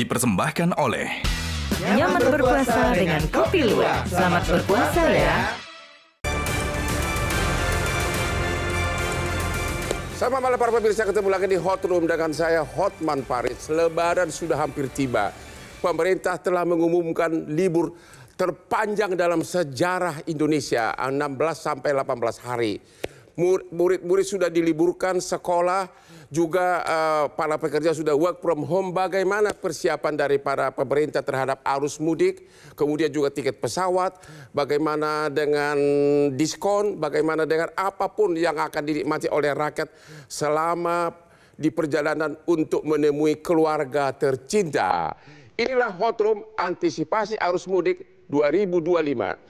dipersembahkan oleh Nyaman berpuasa dengan Kopi Luwak. Selamat berpuasa ya. Selamat malam para pemirsa, ketemu lagi di Hot Room dengan saya Hotman Paris. Lebaran sudah hampir tiba. Pemerintah telah mengumumkan libur terpanjang dalam sejarah Indonesia, 16 sampai 18 hari. Murid-murid sudah diliburkan, sekolah juga para pekerja sudah work from home. Bagaimana persiapan dari para pemerintah terhadap arus mudik, kemudian juga tiket pesawat, bagaimana dengan diskon, bagaimana dengan apapun yang akan dinikmati oleh rakyat selama di perjalanan untuk menemui keluarga tercinta. Inilah Hot Room antisipasi arus mudik 2025.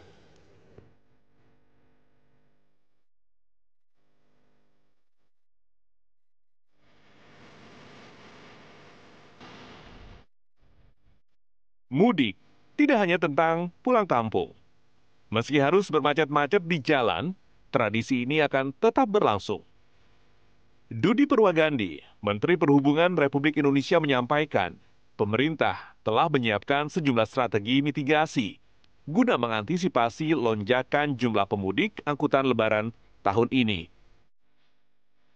Mudik tidak hanya tentang pulang kampung. Meski harus bermacet-macet di jalan, tradisi ini akan tetap berlangsung. Dudi Purwagandi, Menteri Perhubungan Republik Indonesia menyampaikan, pemerintah telah menyiapkan sejumlah strategi mitigasi guna mengantisipasi lonjakan jumlah pemudik angkutan Lebaran tahun ini.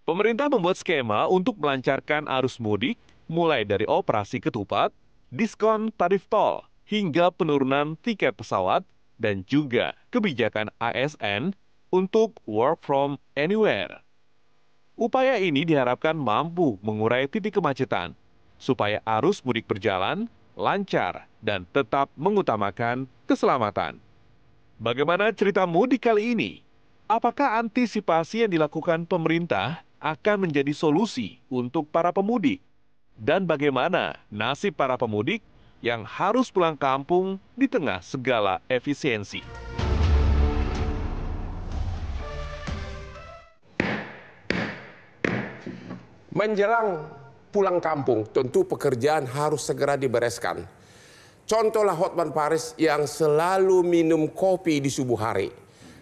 Pemerintah membuat skema untuk melancarkan arus mudik, mulai dari operasi ketupat, diskon tarif tol, hingga penurunan tiket pesawat, dan juga kebijakan ASN untuk work from anywhere. Upaya ini diharapkan mampu mengurai titik kemacetan, supaya arus mudik berjalan lancar dan tetap mengutamakan keselamatan. Bagaimana cerita mudik kali ini? Apakah antisipasi yang dilakukan pemerintah akan menjadi solusi untuk para pemudik? Dan bagaimana nasib para pemudik yang harus pulang kampung di tengah segala efisiensi? Menjelang pulang kampung, tentu pekerjaan harus segera dibereskan. Contohlah Hotman Paris yang selalu minum kopi di subuh hari.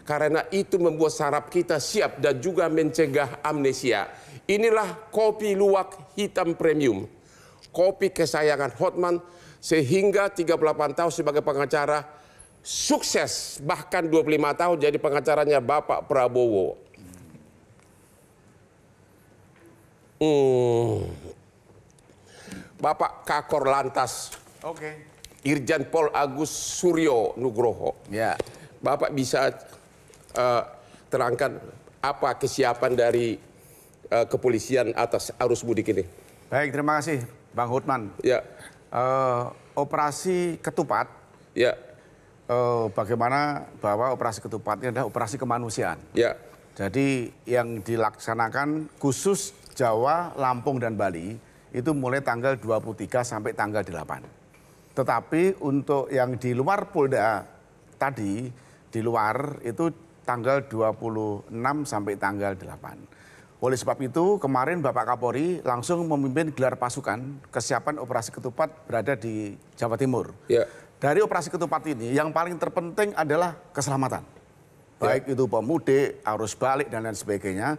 Karena itu membuat saraf kita siap dan juga mencegah amnesia. Inilah kopi luwak hitam premium. Kopi kesayangan Hotman sehingga 38 tahun sebagai pengacara, sukses bahkan 25 tahun jadi pengacaranya Bapak Prabowo. Bapak Kakor Lantas, Irjen Pol Agus Suryo Nugroho. Ya. Bapak bisa terangkan apa kesiapan dari kepolisian atas arus mudik ini? Baik, terima kasih Bang Hotman. Ya. Operasi ketupat, Ya. bagaimana bahwa operasi ketupat ini adalah operasi kemanusiaan. Ya. Jadi yang dilaksanakan khusus Jawa, Lampung, dan Bali itu mulai tanggal 23 sampai tanggal 8. Tetapi untuk yang di luar Polda tadi, di luar itu tanggal 26 sampai tanggal 8. Oleh sebab itu kemarin Bapak Kapolri langsung memimpin gelar pasukan kesiapan operasi ketupat berada di Jawa Timur. Ya. Dari operasi ketupat ini yang paling terpenting adalah keselamatan. Baik itu pemudik, arus balik dan lain sebagainya.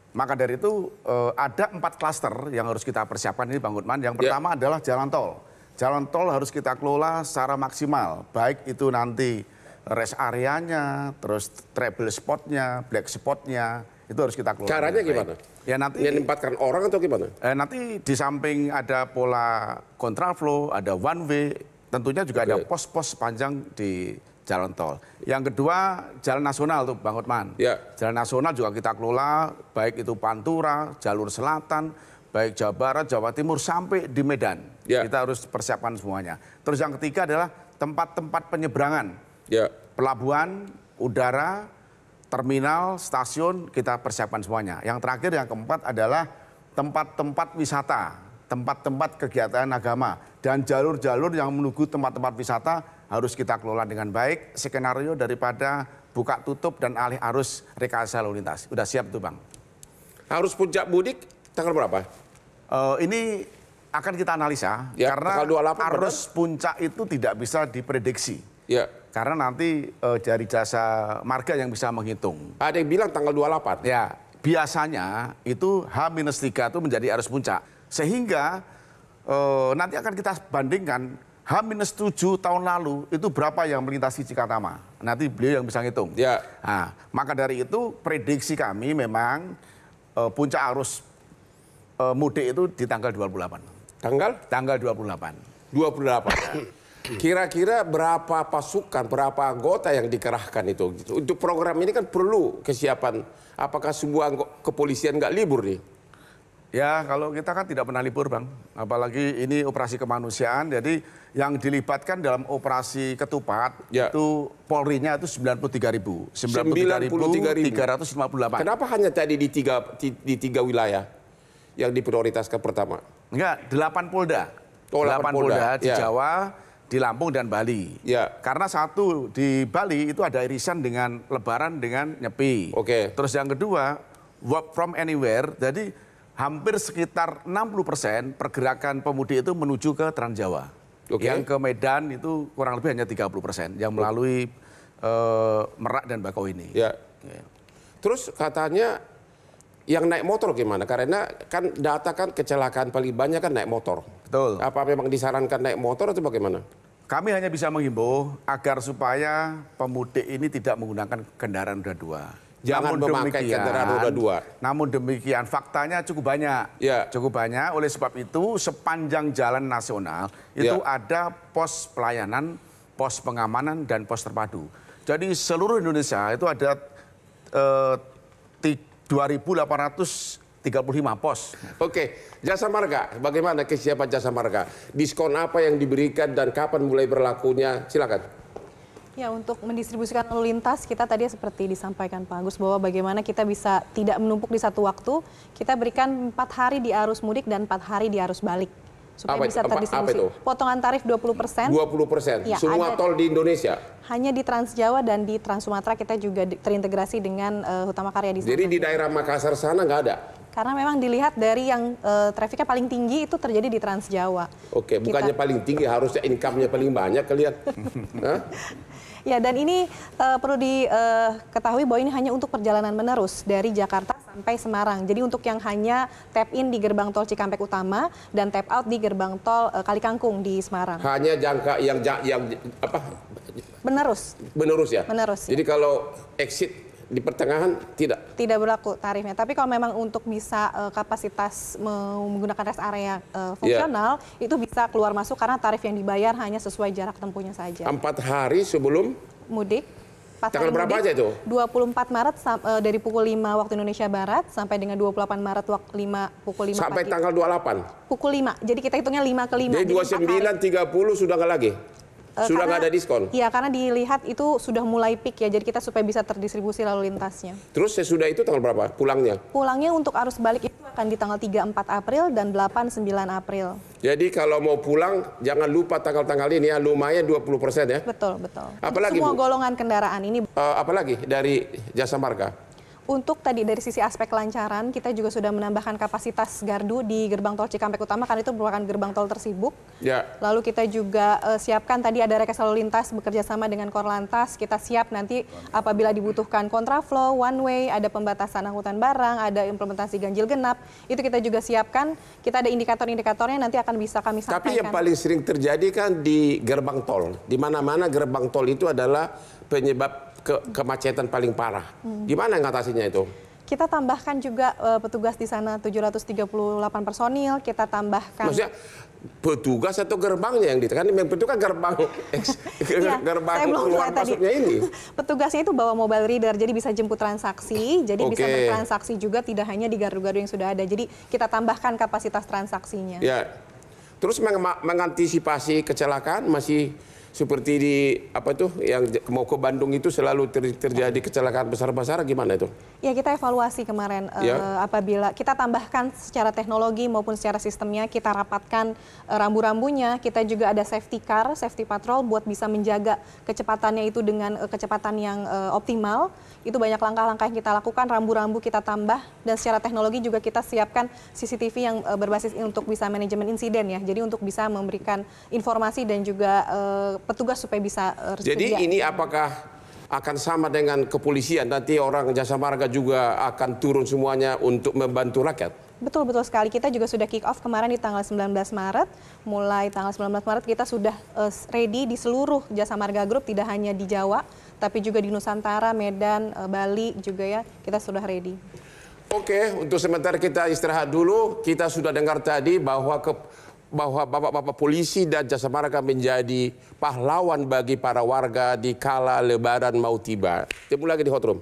Maka dari itu ada 4 klaster yang harus kita persiapkan ini Bang Hotman. Yang pertama adalah jalan tol. Jalan tol harus kita kelola secara maksimal. Baik itu nanti rest areanya, terus travel spotnya, black spotnya, itu harus kita kelola. Caranya gimana? Ya nanti menempatkan orang atau gimana? Nanti di samping ada pola kontraflow, ada one way, tentunya juga ada pos-pos sepanjang di jalan tol. Yang kedua, jalan nasional tuh Bang Hotman. Ya. Jalan nasional juga kita kelola, baik itu Pantura, jalur selatan, baik Jawa Barat, Jawa Timur, sampai di Medan. Ya. Kita harus persiapkan semuanya. Terus yang ketiga adalah tempat-tempat penyeberangan. Ya. Pelabuhan, udara, terminal, stasiun, kita persiapkan semuanya. Yang terakhir, yang keempat adalah tempat-tempat wisata, tempat-tempat kegiatan agama, dan jalur-jalur yang menuju tempat-tempat wisata harus kita kelola dengan baik, skenario daripada buka tutup dan alih arus rekayasa lalu lintas. Udah siap tuh Bang. Arus puncak mudik tanggal berapa? Ini akan kita analisa, Ya, karena tanggal 28 arus puncak itu tidak bisa diprediksi. Ya. Karena nanti dari jasa marga yang bisa menghitung. Ada yang bilang tanggal 28. Ya, biasanya itu H-3 itu menjadi arus puncak. Sehingga nanti akan kita bandingkan H-7 tahun lalu itu berapa yang melintasi Cikatama. Nanti beliau yang bisa ngitung. Ya. Nah, maka dari itu prediksi kami memang puncak arus mudik itu di tanggal 28. Tanggal 28. 28. Kira-kira berapa pasukan, berapa anggota yang dikerahkan itu? Untuk program ini kan perlu kesiapan. Apakah semua kepolisian nggak libur nih? Ya, kalau kita kan tidak pernah libur, Bang. Apalagi ini operasi kemanusiaan. Jadi yang dilibatkan dalam operasi Ketupat itu Polri-nya itu 93.000. 93.358. Kenapa hanya tadi di tiga wilayah yang diprioritaskan pertama? Enggak, 8 Polda. Oh, 8 Polda di ya. Jawa, di Lampung dan Bali. Ya. Karena satu di Bali itu ada irisan dengan Lebaran dengan Nyepi. Oke. Terus yang kedua work from anywhere. Jadi hampir sekitar 60% pergerakan pemudik itu menuju ke Trans Jawa. Oke. Yang ke Medan itu kurang lebih hanya 30% yang melalui Merak dan Bakauheni. Ya. Terus katanya yang naik motor gimana? Karena kan data kan kecelakaan paling banyak kan naik motor. Betul. Apa memang disarankan naik motor atau bagaimana? Kami hanya bisa menghimbau agar supaya pemudik ini tidak menggunakan kendaraan roda 2. Jangan memakai kendaraan roda 2. Namun demikian faktanya cukup banyak. Ya. Cukup banyak. Oleh sebab itu sepanjang jalan nasional itu ada pos pelayanan, pos pengamanan dan pos terpadu. Jadi seluruh Indonesia itu ada 2.835 pos. Oke, Jasa Marga, bagaimana kesiapan Jasa Marga? Diskon apa yang diberikan dan kapan mulai berlakunya? Silakan. Ya, untuk mendistribusikan lalu lintas, kita tadi seperti disampaikan Pak Agus bahwa bagaimana kita bisa tidak menumpuk di satu waktu, kita berikan 4 hari di arus mudik dan 4 hari di arus balik. Supaya bisa terdistribusi. Apa itu? Potongan tarif 20%. 20%? Ya, semua tol di Indonesia? Hanya di Trans Jawa dan di Trans Sumatera kita juga terintegrasi dengan Hutama Karya di sana. Jadi di daerah Makassar sana nggak ada? Karena memang dilihat dari yang trafiknya paling tinggi itu terjadi di Trans Jawa. Oke, bukannya paling tinggi, harusnya income-nya paling banyak kalian. Ya, dan ini perlu diketahui bahwa ini hanya untuk perjalanan menerus dari Jakarta sampai Semarang. Jadi untuk yang hanya tap in di gerbang tol Cikampek Utama dan tap out di gerbang tol Kalikangkung di Semarang. Hanya jangka yang apa? Menerus. Menerus ya? Menerus. Jadi kalau exit di pertengahan tidak? Tidak berlaku tarifnya. Tapi kalau memang untuk bisa kapasitas menggunakan rest area fungsional, itu bisa keluar masuk karena tarif yang dibayar hanya sesuai jarak tempuhnya saja. 4 hari sebelum? Mudik. Tanggal berapa aja itu? 24 Maret dari pukul 5 waktu Indonesia Barat sampai dengan 28 Maret pukul 5 sampai pagi. Tanggal 28? Pukul 5. Jadi kita hitungnya 5 ke 5. Jadi 29.30 sudah nggak lagi? Sudah nggak ada diskon? Iya, karena dilihat itu sudah mulai peak ya, jadi kita supaya bisa terdistribusi lalu lintasnya. Terus sesudah itu tanggal berapa pulangnya? Pulangnya untuk arus balik itu akan di tanggal 3-4 April dan 8-9 April. Jadi kalau mau pulang, jangan lupa tanggal-tanggal ini ya, lumayan 20% ya? Betul, betul. Apalagi, semua Bu? golongan kendaraan ini. Apalagi dari Jasa Marga? Untuk tadi dari sisi aspek kelancaran, kita juga sudah menambahkan kapasitas gardu di gerbang tol Cikampek Utama, karena itu merupakan gerbang tol tersibuk. Ya. Lalu kita juga siapkan tadi ada rekayasa lalu lintas bekerja sama dengan Korlantas. Kita siap nanti apabila dibutuhkan kontraflow, one way, ada pembatasan angkutan barang, ada implementasi ganjil genap. Itu kita juga siapkan. Kita ada indikator-indikatornya nanti akan bisa kami sampaikan. Tapi yang paling sering terjadi kan di gerbang tol. Di mana-mana gerbang tol itu adalah penyebab kemacetan paling parah. Gimana ngatasinya itu? Kita tambahkan juga petugas di sana 738 personil, kita tambahkan. Maksudnya petugas atau gerbangnya yang ditekan? Yang itu kan gerbang gerbang keluar masuknya ini. Petugasnya itu bawa mobile reader, jadi bisa jemput transaksi, jadi bisa bertransaksi juga tidak hanya di gardu-gardu yang sudah ada. Jadi kita tambahkan kapasitas transaksinya. Ya. Terus mengantisipasi kecelakaan masih seperti di apa tuh yang mau ke Bandung itu selalu terjadi kecelakaan besar-besaran, gimana itu? Ya, kita evaluasi kemarin apabila kita tambahkan secara teknologi maupun secara sistemnya, kita rapatkan rambu-rambunya, kita juga ada safety car, safety patrol buat bisa menjaga kecepatannya itu dengan kecepatan yang optimal. Itu banyak langkah-langkah yang kita lakukan, rambu-rambu kita tambah, dan secara teknologi juga kita siapkan CCTV yang berbasis untuk bisa manajemen insiden ya. Jadi untuk bisa memberikan informasi dan juga petugas supaya bisa Jadi ini apakah akan sama dengan kepolisian? Nanti orang Jasa Marga juga akan turun semuanya untuk membantu rakyat? Betul sekali. Kita juga sudah kick off kemarin di tanggal 19 Maret. Mulai tanggal 19 Maret kita sudah ready di seluruh Jasa Marga Group, tidak hanya di Jawa, tapi juga di Nusantara, Medan, Bali juga ya, kita sudah ready. Oke, untuk sementara kita istirahat dulu. Kita sudah dengar tadi bahwa bapak-bapak polisi dan Jasa Marga menjadi pahlawan bagi para warga di kala Lebaran mau tiba. Ketemu lagi di Hot Room.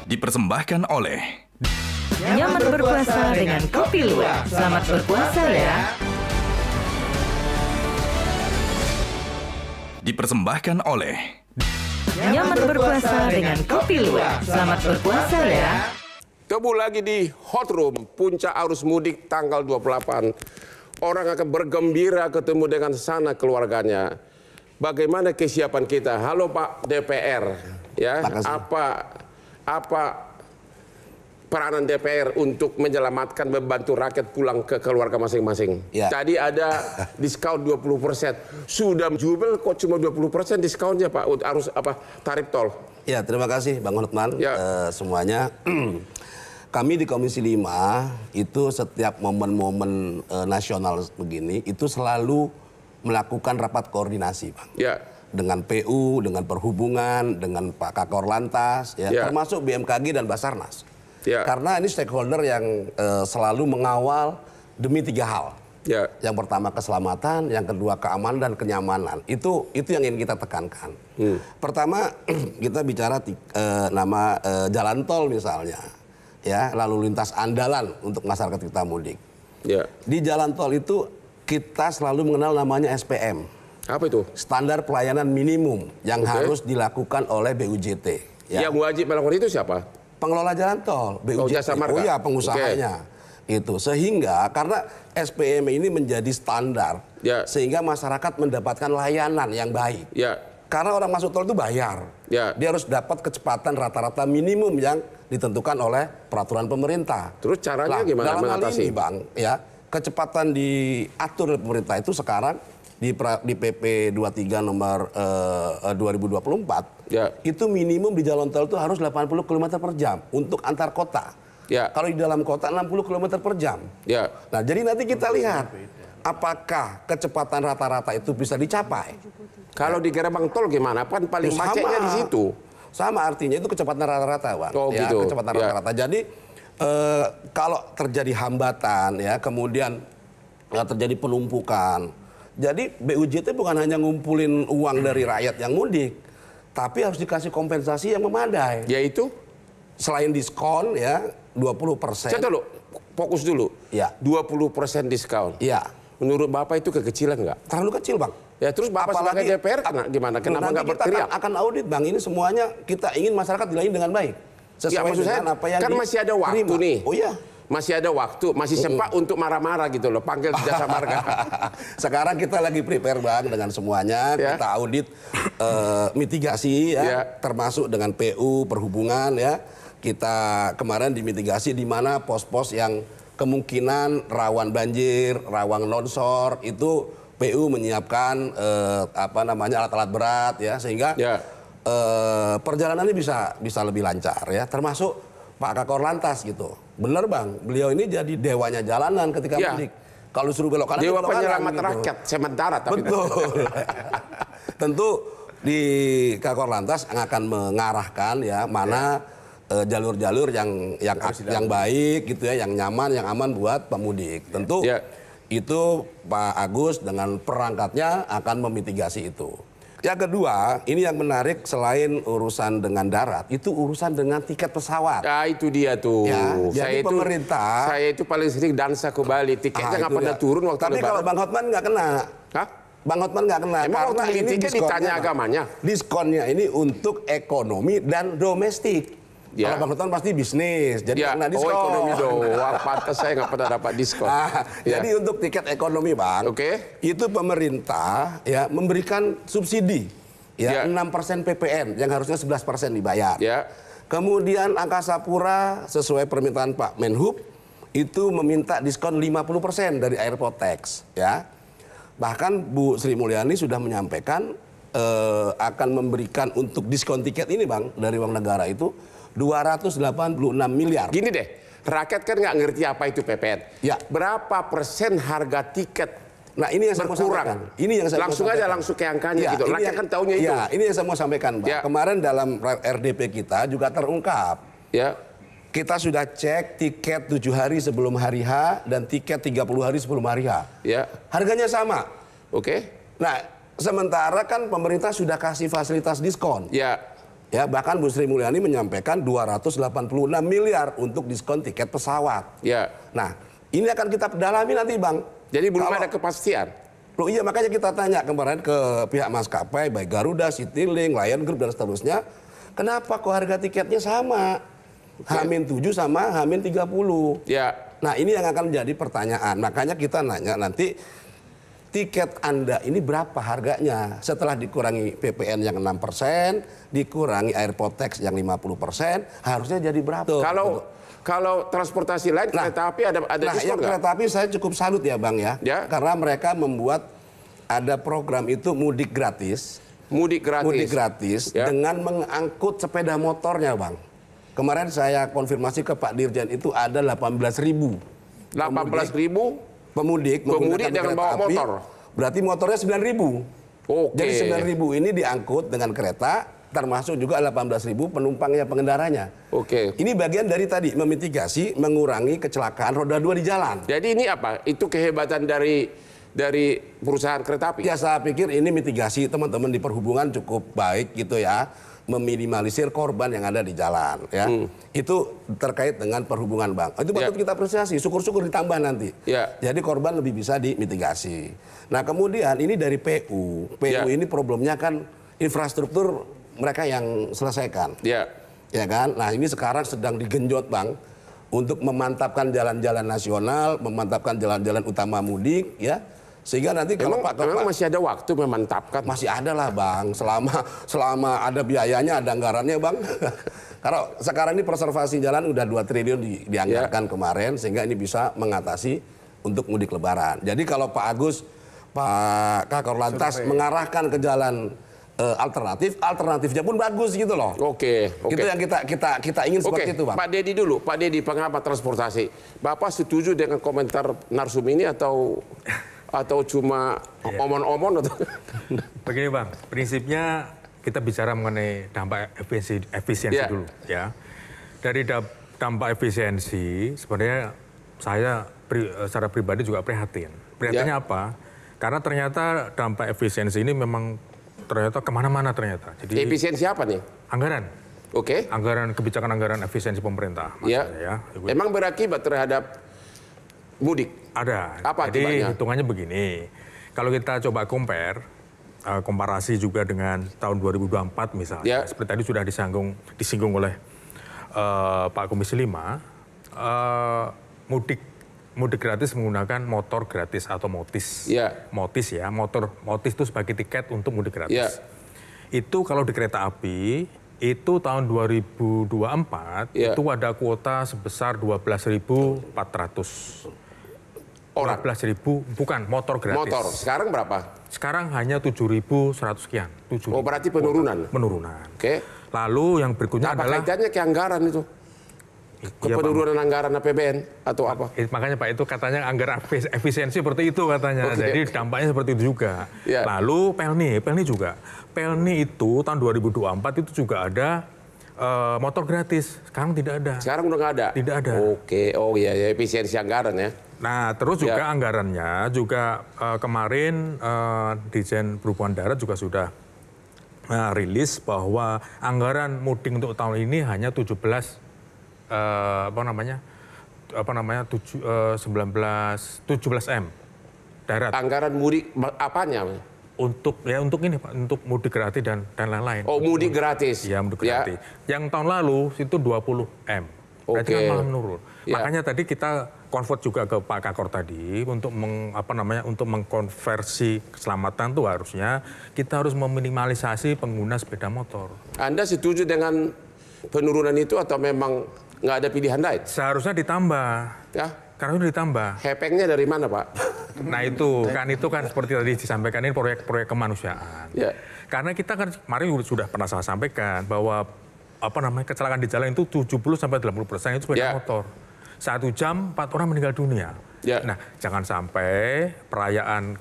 Dipersembahkan oleh Nyaman berpuasa dengan Kopi Luwak. Selamat berpuasa ya. Dipersembahkan oleh Nyaman berpuasa dengan Kopi Luwak. Selamat berpuasa ya. Ketemu lagi di Hot Room, puncak arus mudik tanggal 28. Orang akan bergembira ketemu dengan sana keluarganya. Bagaimana kesiapan kita? Halo Pak DPR, ya. Apa peranan DPR untuk menyelamatkan, membantu rakyat pulang ke keluarga masing-masing? Ya. Tadi ada diskon 20%. Sudah jubel kok cuma 20% diskonnya Pak, harus tarif tol? Ya, terima kasih Bang Hotman, semuanya. Kami di Komisi 5 itu setiap momen-momen nasional begini itu selalu melakukan rapat koordinasi, Bang. Ya. Dengan PU, dengan Perhubungan, dengan Pak Kakor Lantas, ya, termasuk BMKG dan Basarnas. Ya. Karena ini stakeholder yang selalu mengawal demi 3 hal. Ya. Yang pertama keselamatan, yang kedua keamanan dan kenyamanan. Itu yang ingin kita tekankan. Pertama kita bicara nama jalan tol misalnya, ya, lalu lintas andalan untuk masyarakat kita mudik. Ya. Di jalan tol itu kita selalu mengenal namanya SPM. Apa itu? Standar pelayanan minimum yang harus dilakukan oleh BUJT. Ya. Yang wajib melakukan itu siapa? Pengelola jalan tol, BUJT. Jasa Marga. Oh ya, pengusahanya. Itu sehingga karena SPM ini menjadi standar, sehingga masyarakat mendapatkan layanan yang baik. Ya. Karena orang masuk tol itu bayar. Ya. Dia harus dapat kecepatan rata-rata minimum yang ditentukan oleh peraturan pemerintah. Terus caranya gimana dalam mengatasi? Hal ini, Bang, ya, kecepatan diatur oleh pemerintah itu sekarang di PP 23 nomor 2024, itu minimum di jalan tol itu harus 80 km per jam untuk antar kota. Ya. Kalau di dalam kota 60 km per jam. Ya. Nah, jadi nanti kita lihat apakah kecepatan rata-rata itu bisa dicapai. Kalau di gerbang tol gimana? Kan paling macetnya di situ. Sama, artinya itu kecepatan rata-rata, Bang. Oh, ya, gitu. Kecepatan rata-rata. Jadi kalau terjadi hambatan, ya, kemudian terjadi penumpukan. Jadi BUJT bukan hanya ngumpulin uang dari rakyat yang mudik, tapi harus dikasih kompensasi yang memadai. Yaitu? Selain diskon, ya, 20%. Saya dulu, fokus dulu. Ya. 20% diskon. Iya. Menurut Bapak itu kekecilan nggak? Terlalu kecil, Bang. Ya, terus Bapak sebagai DPR gimana? Kenapa nggak berteriak? Kita akan audit, Bang. Ini semuanya kita ingin masyarakat dilayani dengan baik. Sesuai dengan apa yang kan masih ada waktu nih. Oh iya. Masih ada waktu, masih sempat untuk marah-marah gitu loh, panggil Jasa Marga. Sekarang kita lagi prepare, Bang, dengan semuanya. Kita audit mitigasi, ya, termasuk dengan PU, Perhubungan, ya. Kita kemarin dimitigasi di mana pos-pos yang kemungkinan rawan banjir, rawan longsor, itu PU menyiapkan alat-alat berat, ya, sehingga perjalanannya bisa lebih lancar, ya, termasuk Pak Kakor Lantas gitu. Bener, Bang, beliau ini jadi dewanya jalanan ketika mudik. Kalau suruh belok kanan, dewa penyelamat rakyat sementara. Tapi betul. Tentu di Kakor Lantas akan mengarahkan, ya, mana jalur-jalur yang baik gitu, ya, yang nyaman, yang aman buat pemudik. Tentu itu Pak Agus dengan perangkatnya akan memitigasi itu. Yang kedua, ini yang menarik selain urusan dengan darat, itu urusan dengan tiket pesawat. Ya, itu dia tuh. Ya, jadi pemerintah. Saya itu paling sering dansa ke Bali, tiketnya nggak pernah turun waktu Tapi kalau Bang Hotman nggak kena. Hah? Bang Hotman nggak kena. Emang waktu beli tiket ditanya agamanya? Diskonnya ini untuk ekonomi dan domestik. Ya. Kalau Bang Hotman pasti bisnis, jadi kena diskon. Oh, ekonomi doang, pantas saya nggak pernah dapat diskon. Jadi untuk tiket ekonomi, Bang, itu pemerintah, ya, memberikan subsidi, ya, 6% PPN yang harusnya 11% dibayar. Ya. Kemudian Angkasa Pura sesuai permintaan Pak Menhub itu meminta diskon 50% dari airport tax, ya. Bahkan Bu Sri Mulyani sudah menyampaikan akan memberikan untuk diskon tiket ini Bang dari uang negara itu 286 miliar. Gini deh, rakyat kan nggak ngerti apa itu PPN. Ya. Berapa persen harga tiket? Nah ini yang saya mau sampaikan. Ini yang saya langsung aja langsung ke angkanya ya, gitu. Rakyat kan taunya itu. Ya, ini yang saya mau sampaikan Bang. Ya. Kemarin dalam RDP kita juga terungkap. Ya. Kita sudah cek tiket 7 hari sebelum hari H dan tiket 30 hari sebelum hari H. Ya. Harganya sama. Oke. Nah, sementara kan pemerintah sudah kasih fasilitas diskon. Ya. Ya, bahkan Bu Sri Mulyani menyampaikan 286 miliar untuk diskon tiket pesawat. Ya. Nah, ini akan kita dalami nanti Bang. Jadi belum ada kepastian. Loh iya, makanya kita tanya kemarin ke pihak maskapai, baik Garuda, Citylink, Lion Group dan seterusnya. Kenapa kok harga tiketnya sama? H-7 sama H-30. Ya. Nah ini yang akan menjadi pertanyaan. Makanya kita nanya nanti tiket Anda ini berapa harganya? Setelah dikurangi PPN yang 6%, dikurangi airport tax yang 50%, harusnya jadi berapa? Kalau transportasi lain, kereta api ada diskon nggak? Kereta api saya cukup salut ya Bang ya. Karena mereka membuat ada program itu mudik gratis. Mudik gratis dengan mengangkut sepeda motornya Bang. Kemarin saya konfirmasi ke Pak Dirjen itu ada 18.000. 18.000 pemudik dengan bawa motor. Berarti motornya 9.000. Oke. Jadi 9.000 ini diangkut dengan kereta, termasuk juga 18.000 penumpangnya, pengendaranya. Oke. Ini bagian dari tadi memitigasi, mengurangi kecelakaan roda 2 di jalan. Jadi ini apa? Itu kehebatan dari perusahaan kereta api? Ya saya pikir ini mitigasi teman-teman di perhubungan cukup baik gitu ya. Meminimalisir korban yang ada di jalan ya. Itu terkait dengan perhubungan Bang. Itu patut kita apresiasi, syukur-syukur ditambah nanti. Jadi korban lebih bisa dimitigasi. Nah, kemudian ini dari PU. PU ini problemnya kan infrastruktur mereka yang selesaikan. Ya kan? Nah, ini sekarang sedang digenjot Bang untuk memantapkan jalan-jalan nasional, memantapkan jalan-jalan utama mudik ya. Sehingga nanti kalau memang masih ada waktu memantapkan. Masih ada lah Bang, selama ada biayanya, ada anggarannya Bang. Kalau sekarang ini preservasi jalan udah 2 triliun dianggarkan kemarin, sehingga ini bisa mengatasi untuk mudik lebaran. Jadi kalau Pak Agus, Pak Kakor Lantas mengarahkan ke jalan alternatifnya pun bagus gitu loh. Oke. Itu yang kita ingin seperti itu Bang. Pak Dedi dulu, Pak Dedi pengamat transportasi. Bapak setuju dengan komentar narsum ini atau cuma omon-omon atau? Begini Bang, prinsipnya kita bicara mengenai dampak efisiensi dulu ya. Dari dampak efisiensi sebenarnya saya secara pribadi juga prihatin. Prihatinnya apa? Karena ternyata dampak efisiensi ini memang ternyata kemana-mana ternyata. Jadi, efisiensi apa nih? Anggaran. Oke. Kebijakan anggaran efisiensi pemerintah. Ya. Emang berakibat terhadap mudik? Ada. Apa jadi akibatnya? hitungannya begini, kalau kita coba komparasi juga dengan tahun 2024 misalnya, seperti tadi sudah disinggung oleh Pak Komisi 5, mudik gratis menggunakan motor gratis atau motis. Motis itu sebagai tiket untuk mudik gratis. Itu kalau di kereta api, itu tahun 2024 itu ada kuota sebesar 12.400. 12.000 bukan motor gratis. Motor. Sekarang berapa? Sekarang hanya 7.100 sekian. Oh, berarti penurunan. Oke. Lalu yang berikutnya adalah kaitannya ke anggaran itu. Penurunan anggaran APBN atau apa? Makanya Pak itu katanya anggaran efisiensi seperti itu katanya. Jadi dampaknya seperti itu juga. Lalu Pelni juga. Pelni itu tahun 2024 itu juga ada motor gratis. Sekarang tidak ada. Sekarang udah nggak ada? Tidak ada. Oke. Oh iya, efisiensi anggaran ya. Nah, terus juga anggarannya juga kemarin Dirjen Perhubungan Darat juga sudah rilis bahwa anggaran mudik untuk tahun ini hanya 17 M darat. Anggaran mudik apanya? Untuk ini Pak, untuk mudik gratis dan lain-lain. Oh, mudik gratis. Ya, mudik gratis. Yang tahun lalu itu 20 M. Berarti kan malah menurun. Makanya tadi kita convert juga ke Pak Kakor tadi untuk untuk mengkonversi keselamatan tuh harusnya kita harus meminimalisasi pengguna sepeda motor. Anda setuju dengan penurunan itu atau memang nggak ada pilihan lain? Seharusnya ditambah. karena itu ditambah. Hepengnya dari mana, Pak? Nah itu kan seperti tadi disampaikan, ini proyek-proyek kemanusiaan. Ya. Karena kita kan kemarin sudah pernah saya sampaikan bahwa kecelakaan di jalan itu 70-80% itu sepeda motor. 1 jam 4 orang meninggal dunia. Ya. Nah, jangan sampai perayaan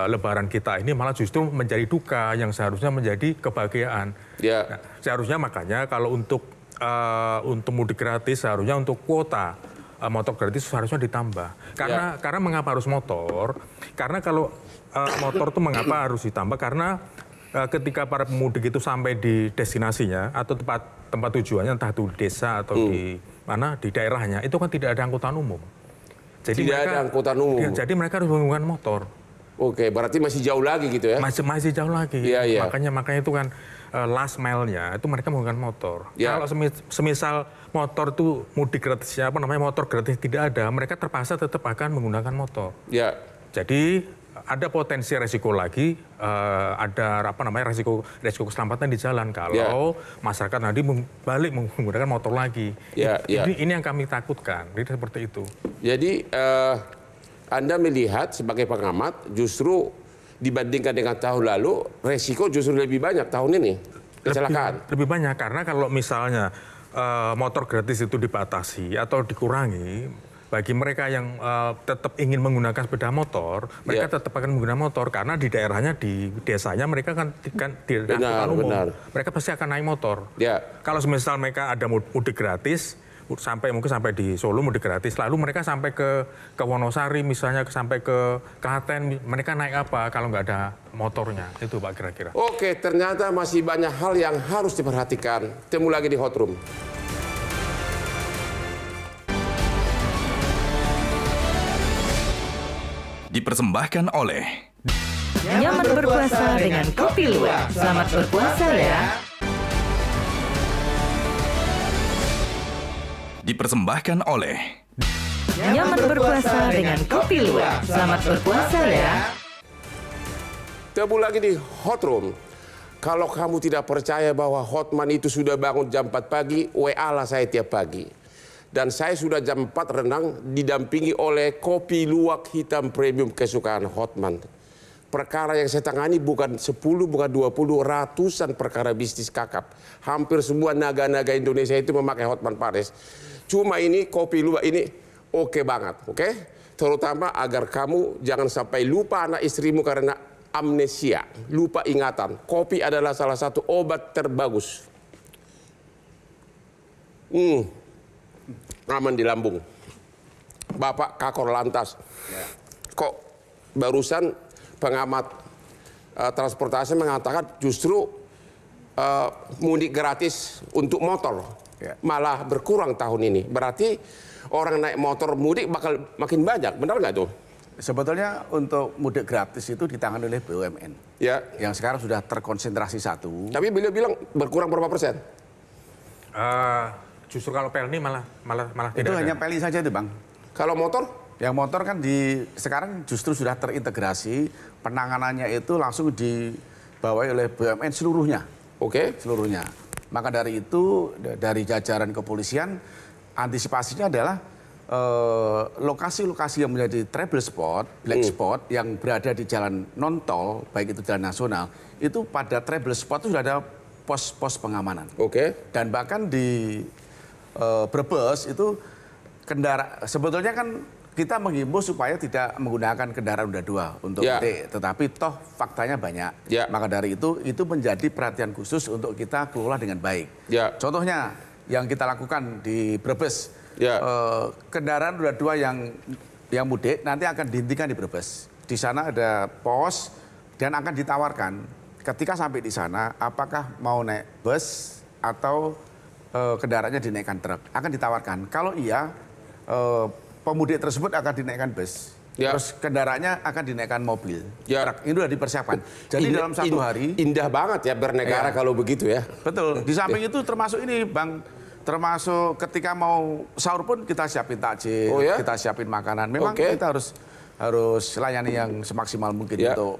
Lebaran kita ini malah justru menjadi duka yang seharusnya menjadi kebahagiaan. Ya. Nah, seharusnya makanya kalau untuk mudik gratis, seharusnya untuk kuota motor gratis seharusnya ditambah. Karena mengapa harus motor? Karena kalau motor itu mengapa harus ditambah? Karena ketika para pemudik itu sampai di destinasinya atau tempat tujuannya, entah itu di desa atau di daerahnya, itu kan tidak ada angkutan umum. Jadi ada angkutan umum. Jadi mereka harus menggunakan motor. Oke, berarti masih jauh lagi gitu ya? Masih jauh lagi. Iya. Makanya itu kan last mile-nya itu mereka menggunakan motor. Ya. Kalau semisal motor itu mudik gratisnya, motor gratis tidak ada, mereka terpaksa tetap akan menggunakan motor. Ya. Jadi ada potensi resiko lagi, ada resiko keselamatan di jalan kalau masyarakat nanti balik menggunakan motor lagi. Ini yang kami takutkan, jadi seperti itu. Jadi Anda melihat sebagai pengamat justru dibandingkan dengan tahun lalu resiko justru lebih banyak tahun ini kecelakaan. Lebih banyak karena kalau misalnya motor gratis itu dibatasi atau dikurangi. Bagi mereka yang tetap ingin menggunakan sepeda motor, mereka tetap akan menggunakan motor karena di daerahnya, di desanya mereka kan tidak ada angkutan umum. Mereka pasti akan naik motor. Kalau semisal mereka ada mudik gratis, mungkin sampai di Solo mudik gratis, lalu mereka sampai ke Wonosari misalnya, sampai ke Klaten, mereka naik apa kalau nggak ada motornya? Itu Pak kira-kira. Oke, ternyata masih banyak hal yang harus diperhatikan. Temu lagi di Hot Room. Dipersembahkan oleh Nyaman berpuasa dengan Kopi Luwak. Selamat berpuasa ya. Dipersembahkan oleh Nyaman berpuasa dengan Kopi Luwak. Selamat berpuasa ya. Temu lagi di Hot Room. Kalau kamu tidak percaya bahwa Hotman itu sudah bangun jam 4 pagi, WA lah saya tiap pagi. Dan saya sudah jam 4 renang didampingi oleh kopi luwak hitam premium kesukaan Hotman. Perkara yang saya tangani bukan 10, bukan 20, ratusan perkara bisnis kakap. Hampir semua naga-naga Indonesia itu memakai Hotman Paris. Cuma ini kopi luwak ini oke banget, oke? Terutama agar kamu jangan sampai lupa anak istrimu karena amnesia, lupa ingatan. Kopi adalah salah satu obat terbagus. Aman di lambung. Bapak Kakor Lantas, kok barusan pengamat transportasi mengatakan justru mudik gratis untuk motor malah berkurang tahun ini. Berarti orang naik motor mudik bakal makin banyak, benar nggak tuh? Sebetulnya untuk mudik gratis itu ditangani oleh BUMN. Yang sekarang sudah terkonsentrasi satu. Tapi beliau bilang berkurang berapa persen? Justru kalau Pelni malah tidak itu ada. hanya Pelni saja itu Bang. Kalau motor? Yang motor kan sekarang justru sudah terintegrasi, penanganannya itu langsung dibawa oleh BUMN seluruhnya. Seluruhnya. Maka dari itu dari jajaran kepolisian antisipasinya adalah lokasi-lokasi yang menjadi trouble spot, black spot yang berada di jalan non tol, baik itu jalan nasional, itu pada trouble spot itu sudah ada pos-pos pengamanan. Dan bahkan di Brebes itu sebetulnya kan kita menghimbau supaya tidak menggunakan kendaraan roda 2 untuk mudik, tetapi toh faktanya banyak. Maka dari itu menjadi perhatian khusus untuk kita kelola dengan baik. Contohnya yang kita lakukan di Brebes, kendaraan roda 2 yang mudik nanti akan dihentikan di Brebes. Di sana ada pos dan akan ditawarkan ketika sampai di sana apakah mau naik bus atau kendaraannya dinaikkan truk, akan ditawarkan. Kalau iya, pemudik tersebut akan dinaikkan bus, terus kendaraannya akan dinaikkan mobil, truk. Ini sudah dipersiapkan. Jadi dalam satu hari. Indah banget ya bernegara kalau begitu ya. Betul. Di samping itu termasuk ini Bang, termasuk ketika mau sahur pun kita siapin takjil, kita siapin makanan. Memang kita harus layani yang semaksimal mungkin untuk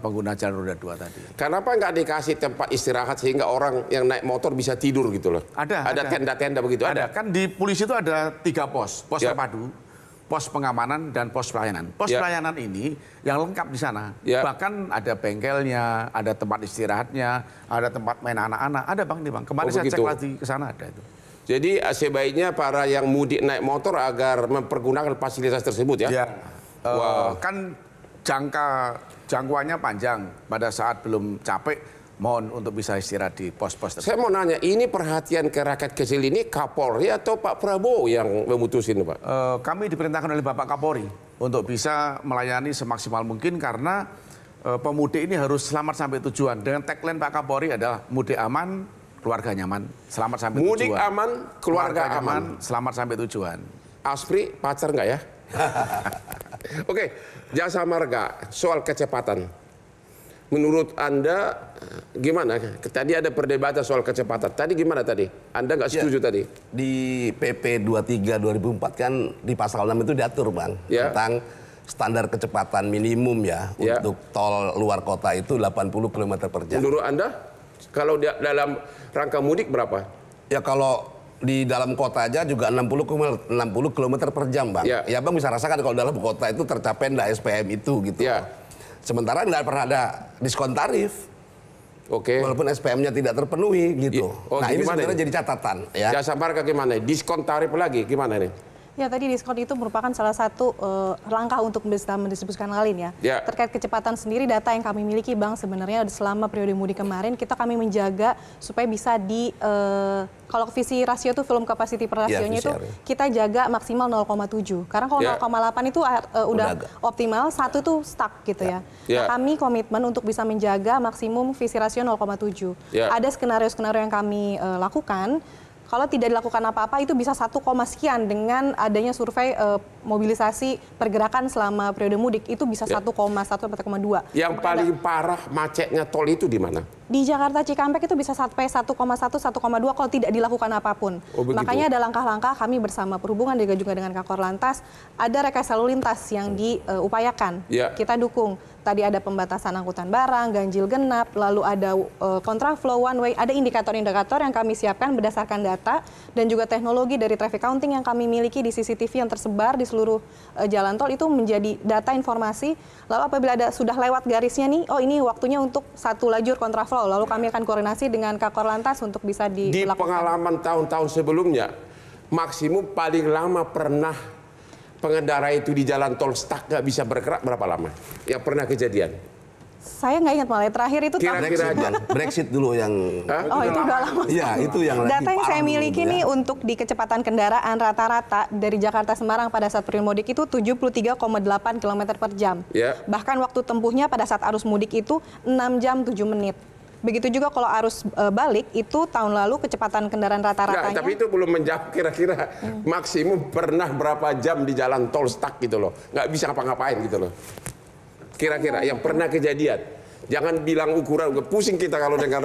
pengguna jalur roda 2 tadi. Kenapa nggak dikasih tempat istirahat sehingga orang yang naik motor bisa tidur gitu loh? Ada tenda-tenda begitu? Ada. Kan di polisi itu ada 3 pos terpadu. pos pengamanan dan pos pelayanan. Pos pelayanan ini yang lengkap di sana. Bahkan ada bengkelnya, ada tempat istirahatnya, ada tempat main anak-anak. Ada Bang, nih Bang. Kemarin saya cek lagi ke sana ada itu. Jadi sebaiknya para yang mudik naik motor agar mempergunakan fasilitas tersebut ya? Kan jangkauannya panjang. Pada saat belum capek, mohon untuk bisa istirahat di pos-pos tersebut. Saya mau nanya, ini perhatian ke rakyat kecil ini Kapolri atau Pak Prabowo yang memutusin, Pak? Kami diperintahkan oleh Bapak Kapolri untuk bisa melayani semaksimal mungkin karena pemudik ini harus selamat sampai tujuan. Dengan tagline Pak Kapolri adalah mudik aman, keluarga nyaman, selamat sampai tujuan. Mudik aman, keluarga aman, selamat sampai tujuan. Aspri, pacar nggak ya? Oke, Jasa Marga, soal kecepatan. Menurut Anda gimana? Tadi ada perdebatan soal kecepatan. Tadi gimana tadi? Anda nggak setuju tadi? Di PP 23 2004 kan di pasal 6 itu diatur, Bang, tentang standar kecepatan minimum untuk tol luar kota itu 80 km per jam. Menurut Anda kalau dalam rangka mudik berapa? Ya kalau di dalam kota aja juga 60 km per jam, Bang. Ya Bang bisa rasakan kalau dalam kota itu tercapai nggak SPM itu gitu. Sementara nggak pernah ada diskon tarif. Walaupun SPM-nya tidak terpenuhi gitu. Nah ini sebenarnya jadi catatan. Jasa Marga gimana? Diskon tarif lagi gimana nih? Ya tadi diskon itu merupakan salah satu langkah untuk bisa mendistribusikan lalin ya. Terkait kecepatan sendiri data yang kami miliki Bang sebenarnya selama periode mudik kemarin kami menjaga supaya bisa kalau visi rasio itu film capacity per rasionya itu kita jaga maksimal 0,7. Karena kalau 0,8 itu udah optimal, 1 itu stuck gitu ya. Nah, kami komitmen untuk bisa menjaga maksimum visi rasio 0,7. Ada skenario-skenario yang kami lakukan. Kalau tidak dilakukan apa-apa itu bisa 1, sekian dengan adanya survei mobilisasi pergerakan selama periode mudik itu bisa 1,1 sampai 1,2. Yang paling parah macetnya tol itu di mana? Di Jakarta Cikampek itu bisa sampai 1,1, 1,2 kalau tidak dilakukan apapun. Makanya ada langkah-langkah kami bersama perhubungan juga dengan Kakor Lantas ada rekayasa lalu lintas yang diupayakan. Kita dukung. Tadi ada pembatasan angkutan barang, ganjil genap, lalu ada kontraflow, one way, ada indikator-indikator yang kami siapkan berdasarkan data dan juga teknologi dari traffic counting yang kami miliki di CCTV yang tersebar di seluruh jalan tol itu menjadi data informasi. Lalu apabila sudah lewat garisnya nih, oh ini waktunya untuk 1 lajur kontraflow, lalu kami akan koordinasi dengan Kakor Lantas untuk bisa dilakukan. Di pengalaman tahun-tahun sebelumnya, maksimum paling lama pernah pengendara itu di jalan tol stuck nggak bisa bergerak berapa lama? Yang pernah kejadian? Saya nggak ingat malah terakhir itu kira-kira aja. Brexit dulu yang itu udah lama. Iya, itu yang data yang saya miliki nih untuk di kecepatan kendaraan rata-rata dari Jakarta Semarang pada saat periode mudik itu 73,8 km per jam. Bahkan waktu tempuhnya pada saat arus mudik itu 6 jam 7 menit. Begitu juga kalau arus balik itu tahun lalu kecepatan kendaraan rata-ratanya. Tapi itu belum menjawab kira-kira maksimum pernah berapa jam di jalan tol stuck gitu loh. Nggak bisa ngapa-ngapain gitu loh. Kira-kira yang pernah kejadian. Jangan bilang ukuran, pusing kita kalau dengar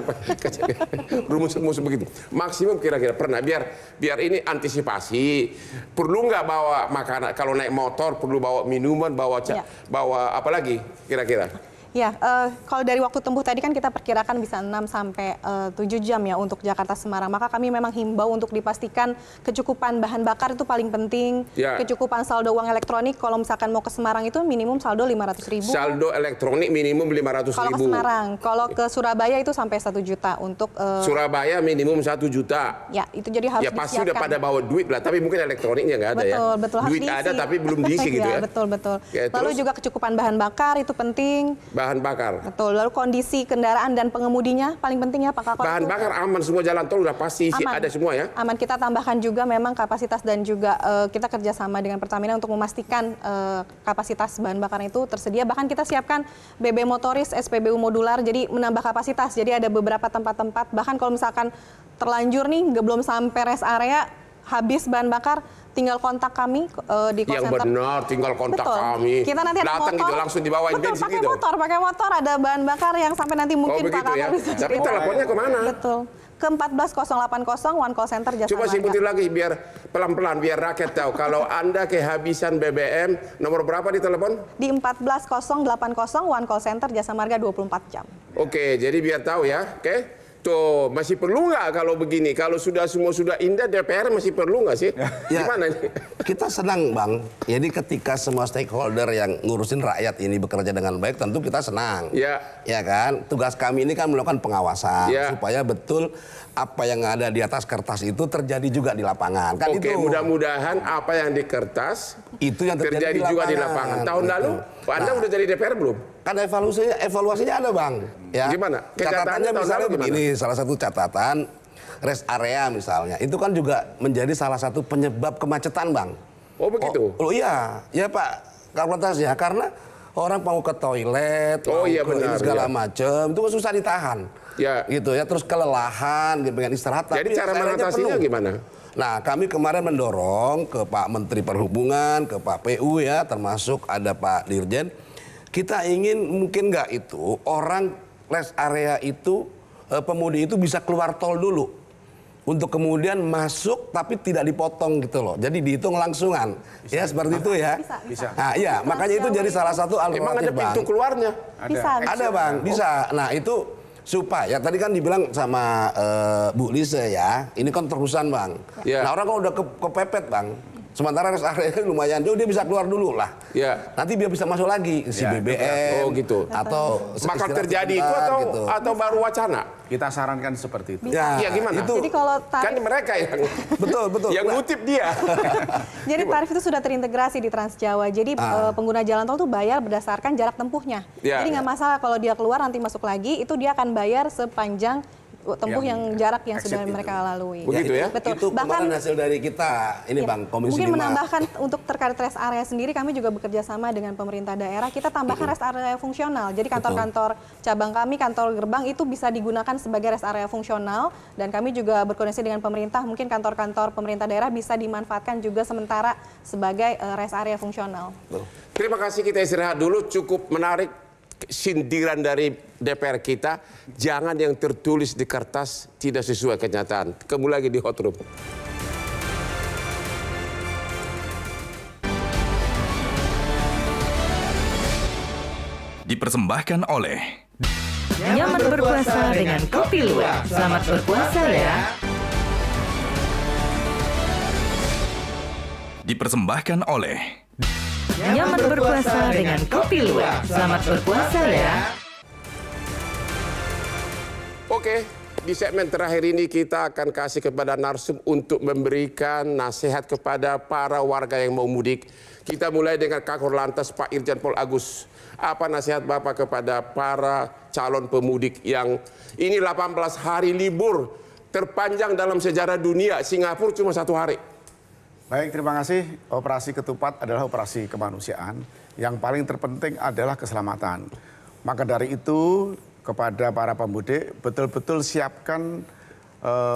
rumus-rumus begitu. Maksimum kira-kira pernah, biar ini antisipasi. Perlu nggak bawa makanan, kalau naik motor perlu bawa minuman, bawa apa lagi kira-kira? Ya, kalau dari waktu tempuh tadi kan kita perkirakan bisa 6 sampai 7 jam ya untuk Jakarta Semarang. Maka kami memang himbau untuk dipastikan kecukupan bahan bakar itu paling penting. Kecukupan saldo uang elektronik kalau misalkan mau ke Semarang itu minimum saldo 500.000. Saldo elektronik minimum 500.000. Kalau ke Semarang, kalau ke Surabaya itu sampai 1 juta untuk Surabaya minimum 1 juta. Ya, itu jadi harus disiapkan. Pasti udah pada bawa duit lah, tapi mungkin elektroniknya nggak ada ya. Betul, duit ada tapi belum diisi gitu ya. Betul. Lalu juga kecukupan bahan bakar itu penting. Bahan bakar. Betul. Lalu kondisi kendaraan dan pengemudinya paling penting ya Pak Kakor. Bahan bakar aman semua jalan tol udah pasti ada semua ya. Aman. Kita tambahkan juga memang kapasitas dan juga kita kerjasama dengan Pertamina untuk memastikan kapasitas bahan bakar itu tersedia. Bahkan kita siapkan BB motoris, SPBU modular, jadi menambah kapasitas. Jadi ada beberapa tempat-tempat. Bahkan kalau misalkan terlanjur nih belum sampai rest area habis bahan bakar. Tinggal kontak kami di call center. Yang benar, tinggal kontak kami. Kita nanti ada datang motor. gitu langsung dibawain bensin gitu. Pakai motor, ada bahan bakar yang sampai nanti mungkin Pak Kakor bisa cerita. Tapi teleponnya kemana? Betul. Ke 14080 One Call Center Jasa Marga. Coba sebutin lagi biar pelan-pelan biar rakyat tahu. Kalau Anda kehabisan BBM, nomor berapa di telepon? Di 14080 One Call Center Jasa Marga 24 jam. Oke, jadi biar tahu ya. Oke. Tuh, masih perlu nggak kalau begini? Kalau semua sudah indah, DPR masih perlu nggak sih? Gimana nih? Kita senang, Bang. Jadi ketika semua stakeholder yang ngurusin rakyat ini bekerja dengan baik, tentu kita senang. Ya kan? Tugas kami ini kan melakukan pengawasan supaya betul apa yang ada di atas kertas itu terjadi juga di lapangan. Kan Oke, mudah-mudahan apa yang di kertas itu yang terjadi juga di lapangan. Tahun lalu, Anda udah jadi DPR belum? Kan evaluasinya ada, Bang. Ya. Gimana? Catatannya misalnya begini, salah satu catatan rest area misalnya, itu kan juga menjadi salah satu penyebab kemacetan, Bang. Oh begitu? Oh iya, ya Pak Kapolres ya, karena orang mau ke toilet, benar, segala macam, itu susah ditahan. Gitu ya, terus kelelahan, pengen istirahat. Jadi cara mengatasinya gimana? Nah, kami kemarin mendorong ke Pak Menteri Perhubungan, ke Pak PU ya, termasuk ada Pak Dirjen. Kita ingin mungkin nggak itu orang rest area itu pemudi itu bisa keluar tol dulu untuk kemudian masuk tapi tidak dipotong gitu loh. Jadi dihitung langsungan. Ya seperti itu ya. Bisa. Nah, iya, makanya itu jadi salah satu alternatif, Emang ada pintu keluarnya? Ada, Bang, bisa. Nah, itu supaya tadi kan dibilang sama Bu Lise ya, ini kan terusan, Bang. Nah, orang kalau udah kepepet, Bang. Sementara rest area lumayan jauh, dia bisa keluar dulu lah. Nanti dia bisa masuk lagi isi BBM. Gitu. Atau bakal terjadi itu atau baru wacana? Kita sarankan seperti itu. Ya, gimana? Jadi kalau tarif, kan mereka yang betul yang ngutip dia. Jadi tarif itu sudah terintegrasi di Trans Jawa. Jadi pengguna jalan tol tuh bayar berdasarkan jarak tempuhnya. Jadi nggak masalah kalau dia keluar nanti masuk lagi, itu dia akan bayar sepanjang tempuh yang jarak yang sudah mereka lalui. Begitu ya? Betul. Itu kemarin hasil dari kita, ini Bang, Komisi 5. Mungkin menambahkan untuk terkait rest area sendiri, kami juga bekerja sama dengan pemerintah daerah. Kita tambahkan rest area fungsional. Jadi kantor-kantor cabang kami, kantor gerbang itu bisa digunakan sebagai rest area fungsional. Dan kami juga berkoordinasi dengan pemerintah, mungkin kantor-kantor pemerintah daerah bisa dimanfaatkan juga sementara sebagai rest area fungsional. Terima kasih, kita istirahat dulu. Cukup menarik sindiran dari DPR kita, jangan yang tertulis di kertas tidak sesuai kenyataan. Kembali lagi di Hot Room. Dipersembahkan oleh Nyaman berpuasa dengan Kopi Luwak. Selamat berpuasa ya. Dipersembahkan oleh Nyaman berpuasa dengan Kopi Luwak. Selamat berpuasa ya. Oke, di segmen terakhir ini kita akan kasih kepada narsum untuk memberikan nasihat kepada para warga yang mau mudik. Kita mulai dengan Kakor Lantas Pak Irjen Pol Agus. Apa nasihat Bapak kepada para calon pemudik yang ini 18 hari libur terpanjang dalam sejarah dunia, Singapura cuma 1 hari. Baik, terima kasih. Operasi Ketupat adalah operasi kemanusiaan. Yang paling terpenting adalah keselamatan. Maka dari itu, kepada para pemudik, betul-betul siapkan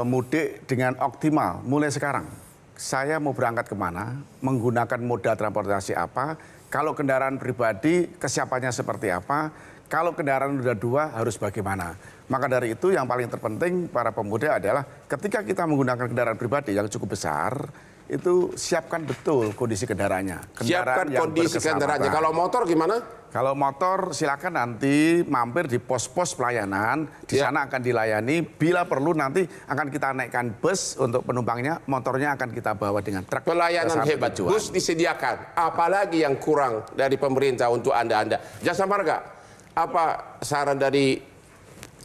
mudik dengan optimal mulai sekarang. Saya mau berangkat kemana, menggunakan moda transportasi apa, kalau kendaraan pribadi kesiapannya seperti apa, kalau kendaraan roda 2 harus bagaimana. Maka dari itu yang paling terpenting para pemudik adalah ketika kita menggunakan kendaraan pribadi yang cukup besar, itu siapkan betul kondisi kendaraannya. Siapkan kondisi kendaraannya. Kalau motor gimana? Kalau motor silakan nanti mampir di pos-pos pelayanan. Di sana akan dilayani. Bila perlu nanti akan kita naikkan bus untuk penumpangnya. Motornya akan kita bawa dengan truk. Pelayanan hebat. Tujuan. Bus disediakan. Apalagi yang kurang dari pemerintah untuk Anda-Anda. Jasa Marga, apa saran dari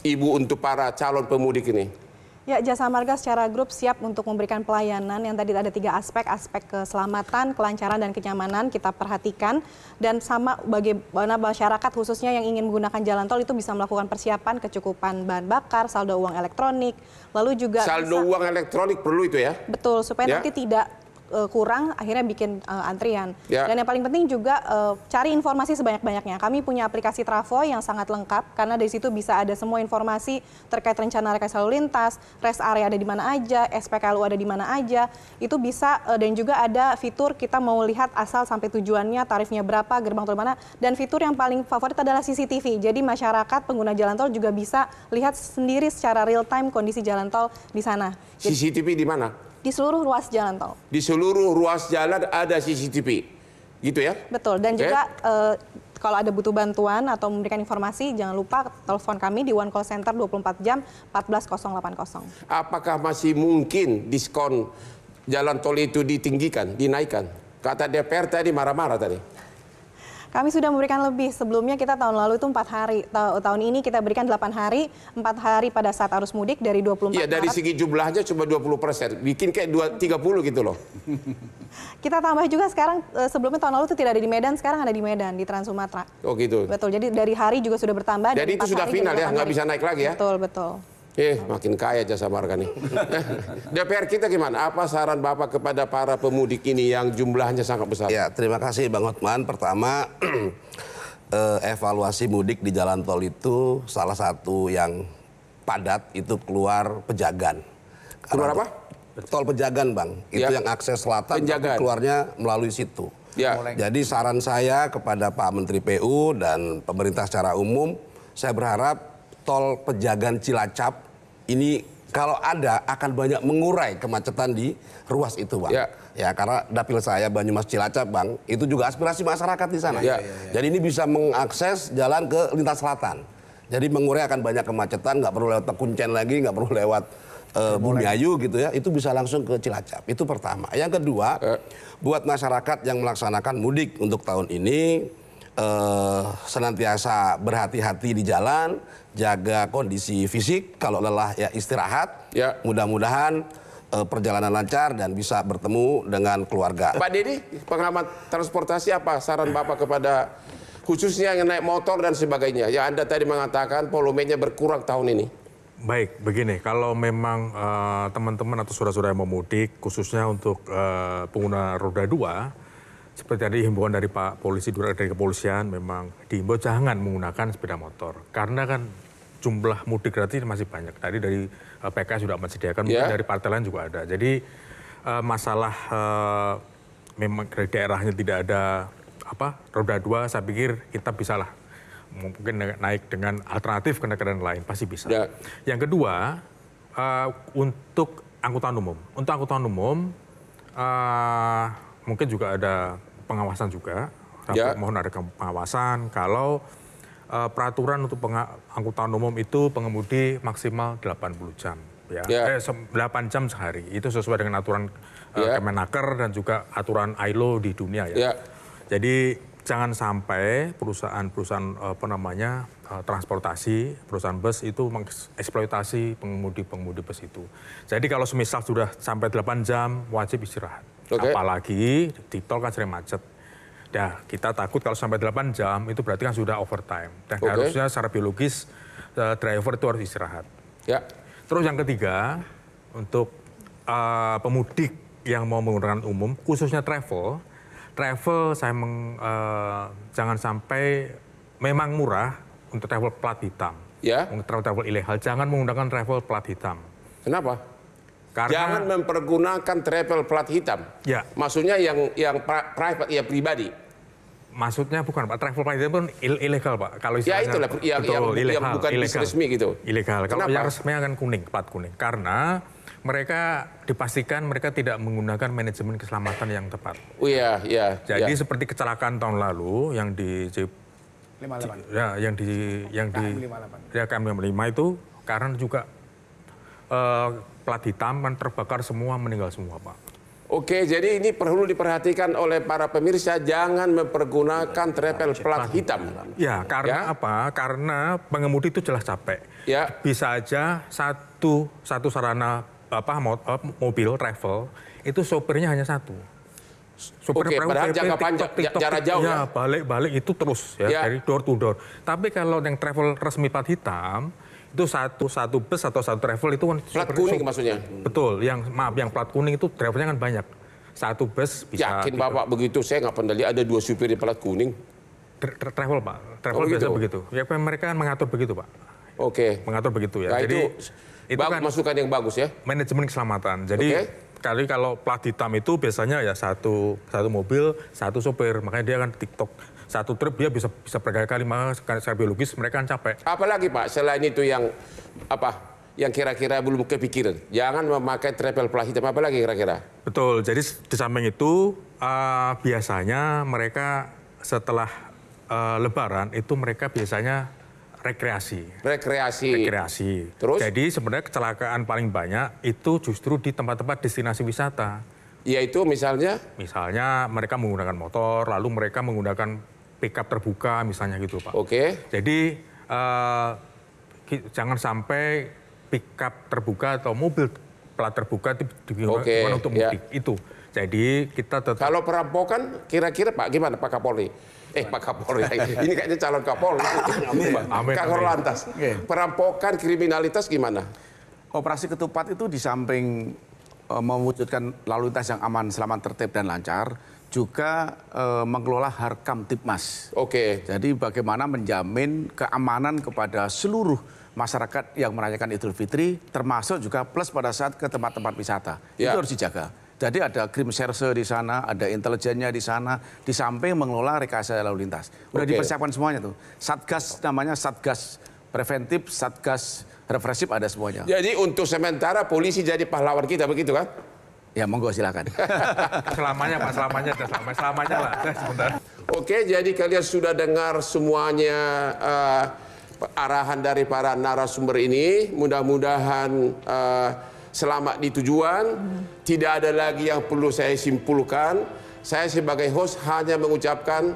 Ibu untuk para calon pemudik ini? Ya, Jasa Marga secara grup siap untuk memberikan pelayanan yang tadi ada 3 aspek keselamatan, kelancaran, dan kenyamanan kita perhatikan. Dan sama bagaimana masyarakat khususnya yang ingin menggunakan jalan tol itu bisa melakukan persiapan kecukupan bahan bakar, saldo uang elektronik, lalu juga saldo uang elektronik perlu itu ya? Betul, supaya nanti tidak kurang, akhirnya bikin antrian. Dan yang paling penting juga cari informasi sebanyak-banyaknya. Kami punya aplikasi Travoy yang sangat lengkap, karena dari situ bisa ada semua informasi terkait rencana rekayasa lalu lintas, rest area ada di mana aja, SPKLU ada di mana aja, itu bisa. Dan juga ada fitur kita mau lihat asal sampai tujuannya, tarifnya berapa, gerbang tol mana, dan fitur yang paling favorit adalah CCTV. Jadi masyarakat pengguna jalan tol juga bisa lihat sendiri secara real time kondisi jalan tol di sana. CCTV di mana? Di seluruh ruas jalan tol. Di seluruh ruas jalan ada CCTV, gitu ya? Betul, dan juga kalau ada butuh bantuan atau memberikan informasi, jangan lupa telepon kami di One Call Center 24 jam 14080. Apakah masih mungkin diskon jalan tol itu ditinggikan, dinaikkan? Kata DPR tadi marah-marah tadi. Kami sudah memberikan lebih. Sebelumnya kita tahun lalu itu 4 hari. Tahun ini kita berikan 8 hari, 4 hari pada saat arus mudik dari 24 Iya, dari segi jumlahnya cuma 20%. Bikin kayak 30 gitu loh. Kita tambah juga sekarang, sebelumnya tahun lalu itu tidak ada di Medan, sekarang ada di Medan, di Trans Sumatera. Oh gitu. Betul, jadi dari hari juga sudah bertambah. Jadi itu sudah final ya, nggak bisa naik lagi ya? Betul, betul. Makin kaya jasa marga nih. DPR kita gimana? Apa saran Bapak kepada para pemudik ini yang jumlahnya sangat besar? Ya, terima kasih Bang Hotman. Pertama, evaluasi mudik di jalan tol itu salah satu yang padat itu keluar Pejagan. Keluar apa? Tol Pejagan, Bang. Itu yang akses selatan, tapi keluarnya melalui situ. Ya. Jadi saran saya kepada Pak Menteri PU dan pemerintah secara umum, saya berharap tol Pejagan Cilacap ini kalau ada akan banyak mengurai kemacetan di ruas itu, Bang. Ya, karena dapil saya Banyumas Cilacap, Bang, itu juga aspirasi masyarakat di sana. Jadi ini bisa mengakses jalan ke lintas selatan. Jadi mengurai akan banyak kemacetan, nggak perlu lewat Kuncen lagi, nggak perlu lewat Bumiayu gitu ya. Itu bisa langsung ke Cilacap. Itu pertama. Yang kedua, buat masyarakat yang melaksanakan mudik untuk tahun ini, senantiasa berhati-hati di jalan, jaga kondisi fisik, kalau lelah ya istirahat. Mudah-mudahan perjalanan lancar dan bisa bertemu dengan keluarga. Pak Dedi, pengamat transportasi, apa saran Bapak kepada khususnya yang naik motor dan sebagainya? Ya Anda tadi mengatakan volumenya berkurang tahun ini. Baik, begini, kalau memang teman-teman atau saudara-saudara yang mau mudik, khususnya untuk pengguna roda 2, seperti tadi himbauan dari Pak Polisi, dari kepolisian, memang dihimbau jangan menggunakan sepeda motor. Karena kan jumlah mudik gratis masih banyak. Tadi dari PKS sudah menyediakan, mungkin dari partai lain juga ada. Jadi masalah memang dari daerahnya tidak ada roda 2, saya pikir kita bisalah mungkin naik dengan alternatif kendaraan lain, pasti bisa. Yang kedua, untuk angkutan umum. Untuk angkutan umum, mungkin juga ada pengawasan juga. Mohon ada pengawasan kalau peraturan untuk angkutan umum itu pengemudi maksimal 80 jam. 8 jam sehari. Itu sesuai dengan aturan Kemenaker dan juga aturan ILO di dunia ya. Jadi jangan sampai perusahaan transportasi, perusahaan bus itu mengeksploitasi pengemudi bus itu. Jadi kalau semisal sudah sampai 8 jam wajib istirahat. Apalagi di tol kan sering macet. Ya, kita takut kalau sampai 8 jam itu berarti kan sudah overtime. Dan harusnya secara biologis driver itu harus istirahat. Terus yang ketiga, untuk pemudik yang mau menggunakan umum, khususnya travel saya jangan sampai memang murah untuk travel plat hitam. Untuk travel ilegal, jangan menggunakan travel plat hitam. Kenapa? Karena, jangan mempergunakan travel plat hitam. Maksudnya yang private, ya pribadi. Maksudnya bukan Pak, travel plat hitam pun ilegal Pak. Kalau itulah yang bukan bis resmi gitu. Ilegal. Kalau yang resmi akan plat kuning. Karena mereka dipastikan mereka tidak menggunakan manajemen keselamatan yang tepat. Jadi seperti kecelakaan tahun lalu yang di KM58 itu karena juga plat hitam kan terbakar semua, meninggal semua Pak. Oke, jadi ini perlu diperhatikan oleh para pemirsa, jangan mempergunakan travel plat hitam. Karena apa? Karena pengemudi itu jelas capek. Bisa aja satu sarana mobil travel itu sopirnya hanya satu. Padahal jangka panjang, jarak jauh ya. Balik itu terus dari door to door. Tapi kalau yang travel resmi plat hitam itu satu bus atau satu travel itu kan plat kuning maksudnya. Betul, yang plat kuning itu drivernya kan banyak. Satu bus bisa. Yakin Bapak begitu? Saya nggak pernah lihat ada 2 supir di plat kuning. Travel Pak, biasa begitu. Ya mereka kan mengatur begitu Pak. Mengatur begitu ya. Nah, jadi itu kan masukan yang bagus ya. Manajemen keselamatan. Jadi kalau plat hitam itu biasanya ya satu mobil, satu sopir. Makanya dia kan TikTok. Satu trip dia bisa berkali-kali, maka secara biologis mereka kan capek. Apalagi Pak, selain itu yang kira-kira belum kepikiran? Jangan memakai travel plat hitam, apa lagi kira-kira? Betul, jadi di samping itu biasanya mereka setelah Lebaran itu mereka biasanya rekreasi. Terus? Jadi sebenarnya kecelakaan paling banyak itu justru di tempat-tempat destinasi wisata. Yaitu misalnya? Misalnya mereka menggunakan motor, lalu mereka menggunakan pickup terbuka misalnya gitu Pak. Oke. Jadi jangan sampai pickup terbuka atau mobil plat terbuka digunakan untuk mudik. Itu. Jadi kita tetap... Kalau perampokan kira-kira Pak gimana Pak Kapolri? Pak Kapolri, ini kayaknya calon Kapolri. Kakor Lantas. Perampokan, kriminalitas gimana? Operasi Ketupat itu di samping mewujudkan lalu lintas yang aman, selamat, tertib, dan lancar, juga mengelola Harkam Tipmas. Oke. Jadi bagaimana menjamin keamanan kepada seluruh masyarakat yang merayakan Idul Fitri, termasuk juga plus pada saat ke tempat-tempat wisata. Itu harus dijaga. Jadi ada Krimserse di sana, ada intelijennya di sana, di samping mengelola rekayasa lalu lintas. Udah dipersiapkan semuanya tuh. Satgas namanya Satgas Preventif, Satgas Represif, ada semuanya. Jadi untuk sementara polisi jadi pahlawan kita, begitu kan? Ya monggo silakan. Selamanya Pak, selamanya lah. Sebentar. Oke, jadi kalian sudah dengar semuanya arahan dari para narasumber ini. Mudah-mudahan selamat di tujuan. Tidak ada lagi yang perlu saya simpulkan. Saya sebagai host hanya mengucapkan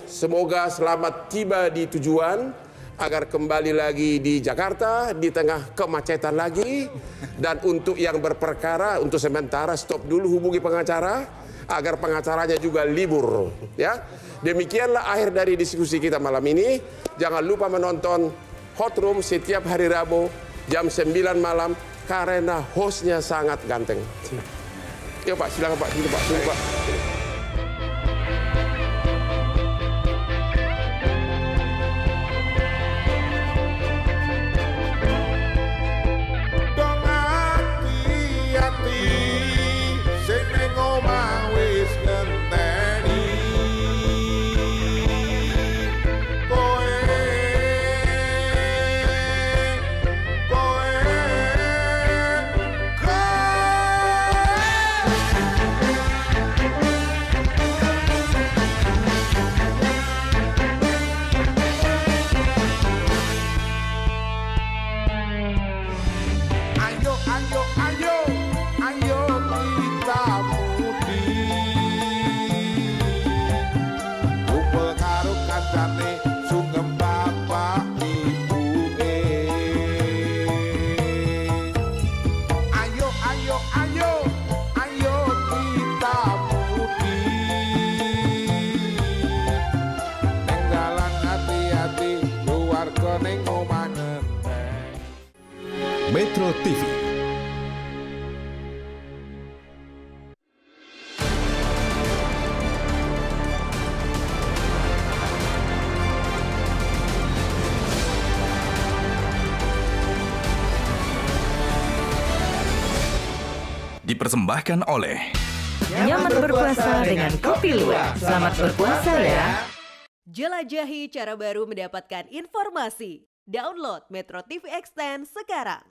semoga selamat tiba di tujuan, agar kembali lagi di Jakarta di tengah kemacetan lagi. Dan untuk yang berperkara, untuk sementara stop dulu, hubungi pengacara agar pengacaranya juga libur. Ya, demikianlah akhir dari diskusi kita malam ini. Jangan lupa menonton Hot Room setiap hari Rabu jam 9 malam karena hostnya sangat ganteng. Yuk Pak, silakan Pak. Sini Pak, sini Pak. Metro TV. Dipersembahkan oleh Nyaman berpuasa dengan Kopi Luwak. Selamat berpuasa ya. Jelajahi cara baru mendapatkan informasi. Download Metro TV Extend sekarang.